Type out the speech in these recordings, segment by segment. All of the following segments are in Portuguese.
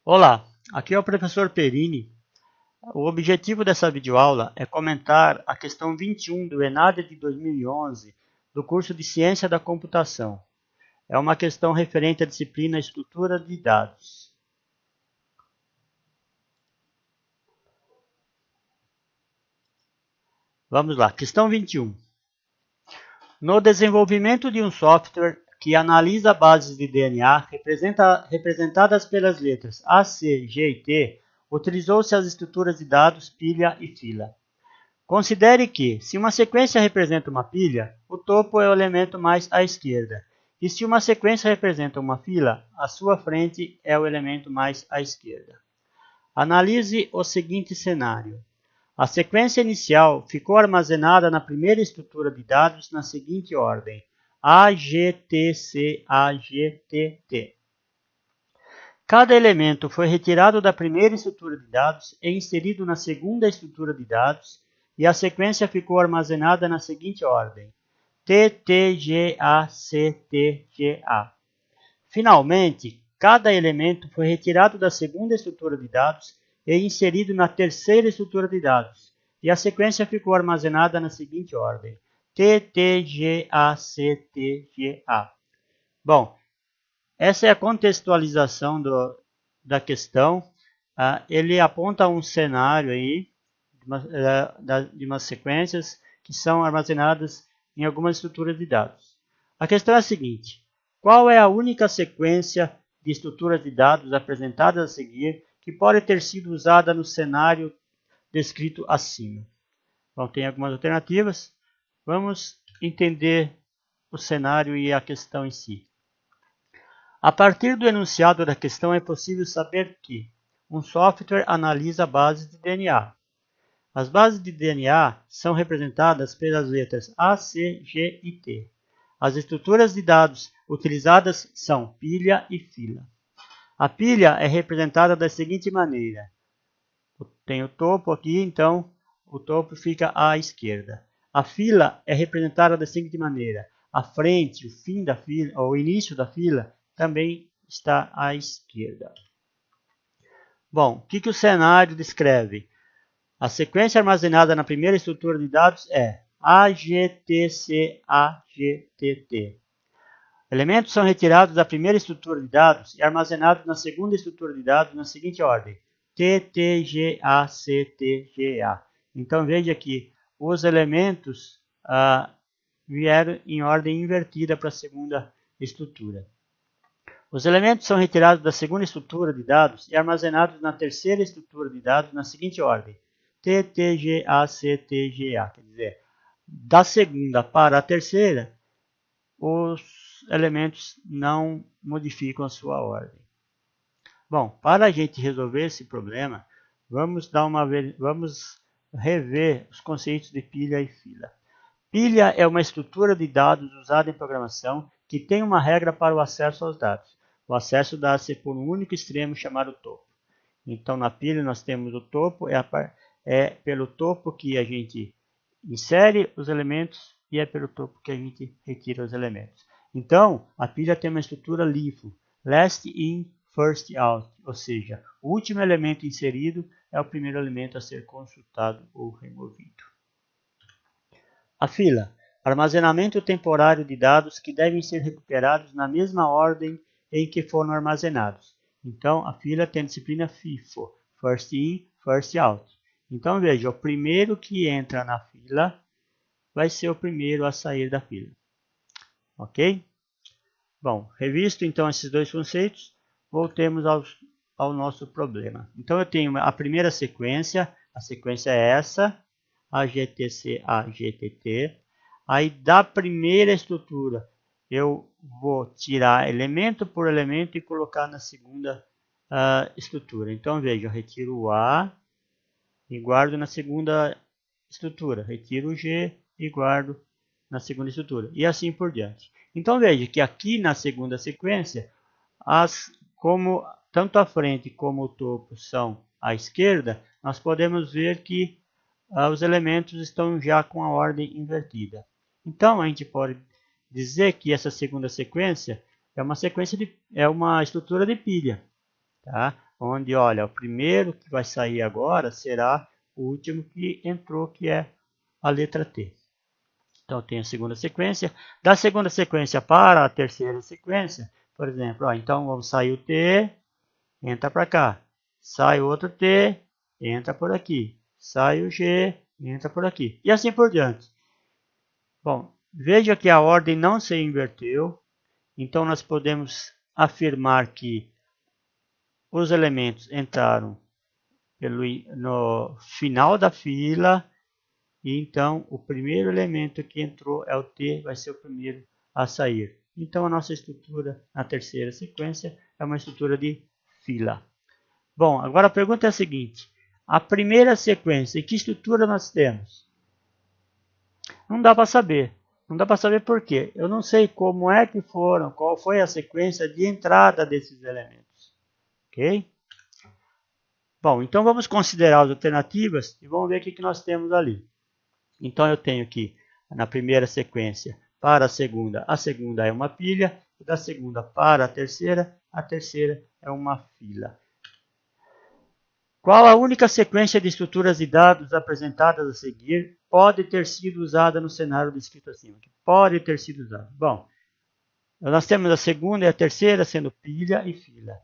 Olá, aqui é o professor Perini. O objetivo dessa videoaula é comentar a questão 21 do ENAD de 2011 do curso de Ciência da Computação. É uma questão referente à disciplina Estrutura de Dados. Vamos lá, questão 21. No desenvolvimento de um software que analisa bases de DNA representadas pelas letras A, C, G e T, utilizou-se as estruturas de dados pilha e fila. Considere que, se uma sequência representa uma pilha, o topo é o elemento mais à esquerda, e se uma sequência representa uma fila, a sua frente é o elemento mais à esquerda. Analise o seguinte cenário. A sequência inicial ficou armazenada na primeira estrutura de dados na seguinte ordem: AGTCAGTT. Cada elemento foi retirado da primeira estrutura de dados e inserido na segunda estrutura de dados, e a sequência ficou armazenada na seguinte ordem: TTGACTGA. Finalmente, cada elemento foi retirado da segunda estrutura de dados e inserido na terceira estrutura de dados, e a sequência ficou armazenada na seguinte ordem: TTGACTGA. Bom, essa é a contextualização da questão. Ele aponta um cenário aí de umas sequências que são armazenadas em algumas estruturas de dados. A questão é a seguinte: qual é a única sequência de estruturas de dados apresentadas a seguir que pode ter sido usada no cenário descrito acima? Bom, tem algumas alternativas. Vamos entender o cenário e a questão em si. A partir do enunciado da questão é possível saber que um software analisa bases de DNA. As bases de DNA são representadas pelas letras A, C, G e T. As estruturas de dados utilizadas são pilha e fila. A pilha é representada da seguinte maneira. Tem o topo aqui, então o topo fica à esquerda. A fila é representada da seguinte maneira. A frente, o fim da fila, ou o início da fila, também está à esquerda. Bom, o que o cenário descreve? A sequência armazenada na primeira estrutura de dados é AGTCAGTT. Elementos são retirados da primeira estrutura de dados e armazenados na segunda estrutura de dados na seguinte ordem: TTGACTGA. Então veja que os elementos vieram em ordem invertida para a segunda estrutura. Os elementos são retirados da segunda estrutura de dados e armazenados na terceira estrutura de dados na seguinte ordem: TTGACTGA. Quer dizer, da segunda para a terceira, os elementos não modificam a sua ordem. Bom, para a gente resolver esse problema, vamos rever os conceitos de pilha e fila. Pilha é uma estrutura de dados usada em programação que tem uma regra para o acesso aos dados. O acesso dá-se por um único extremo chamado topo. Então, na pilha nós temos o topo, é pelo topo que a gente insere os elementos e é pelo topo que a gente retira os elementos. Então, a pilha tem uma estrutura LIFO, Last In, First Out, ou seja, o último elemento inserido é o primeiro elemento a ser consultado ou removido. A fila, armazenamento temporário de dados que devem ser recuperados na mesma ordem em que foram armazenados. Então, a fila tem a disciplina FIFO, First In, First Out. Então, veja, o primeiro que entra na fila vai ser o primeiro a sair da fila. Ok? Bom, revisto então esses dois conceitos, voltemos ao nosso problema. Então, eu tenho a primeira sequência, a sequência é essa, AGTC-AGTT. Aí, da primeira estrutura, eu vou tirar elemento por elemento e colocar na segunda estrutura. Então, veja, eu retiro o A e guardo na segunda estrutura. Retiro o G e guardo na segunda estrutura. E assim por diante. Então, veja que aqui na segunda sequência, como tanto a frente como o topo são à esquerda, nós podemos ver que os elementos estão já com a ordem invertida. Então, a gente pode dizer que essa segunda sequência é uma estrutura de pilha. Tá? onde, olha, o primeiro que vai sair agora será o último que entrou, que é a letra T. Então, tem a segunda sequência. Da segunda sequência para a terceira sequência, por exemplo, ó, então vamos sair o T, entra para cá. Sai o outro T, entra por aqui. Sai o G, entra por aqui. E assim por diante. Bom, veja que a ordem não se inverteu. Então, nós podemos afirmar que os elementos entraram no final da fila. E então, o primeiro elemento que entrou é o T, vai ser o primeiro a sair. Então, a nossa estrutura na terceira sequência é uma estrutura de fila. Bom, agora a pergunta é a seguinte. A primeira sequência, que estrutura nós temos? Não dá para saber. Não dá para saber por quê. Eu não sei como é que foram, qual foi a sequência de entrada desses elementos. Ok? Bom, então vamos considerar as alternativas e vamos ver o que nós temos ali. Então eu tenho aqui, na primeira sequência, para a segunda é uma pilha, e da segunda para a terceira é uma fila. Qual a única sequência de estruturas de dados apresentadas a seguir pode ter sido usada no cenário descrito acima? Pode ter sido usada. Bom, nós temos a segunda e a terceira sendo pilha e fila.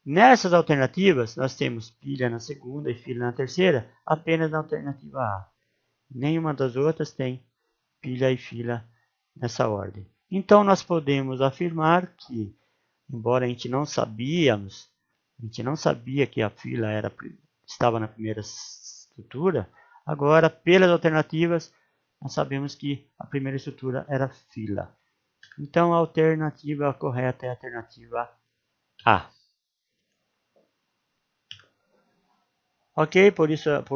Nessas alternativas, nós temos pilha na segunda e fila na terceira, apenas na alternativa A. Nenhuma das outras tem pilha e fila nessa ordem. Então, nós podemos afirmar que, embora a gente não sabia que a fila estava na primeira estrutura, agora, pelas alternativas, nós sabemos que a primeira estrutura era fila. Então, a alternativa correta é a alternativa A. Ok, por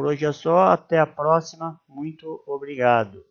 hoje é só. Até a próxima. Muito obrigado.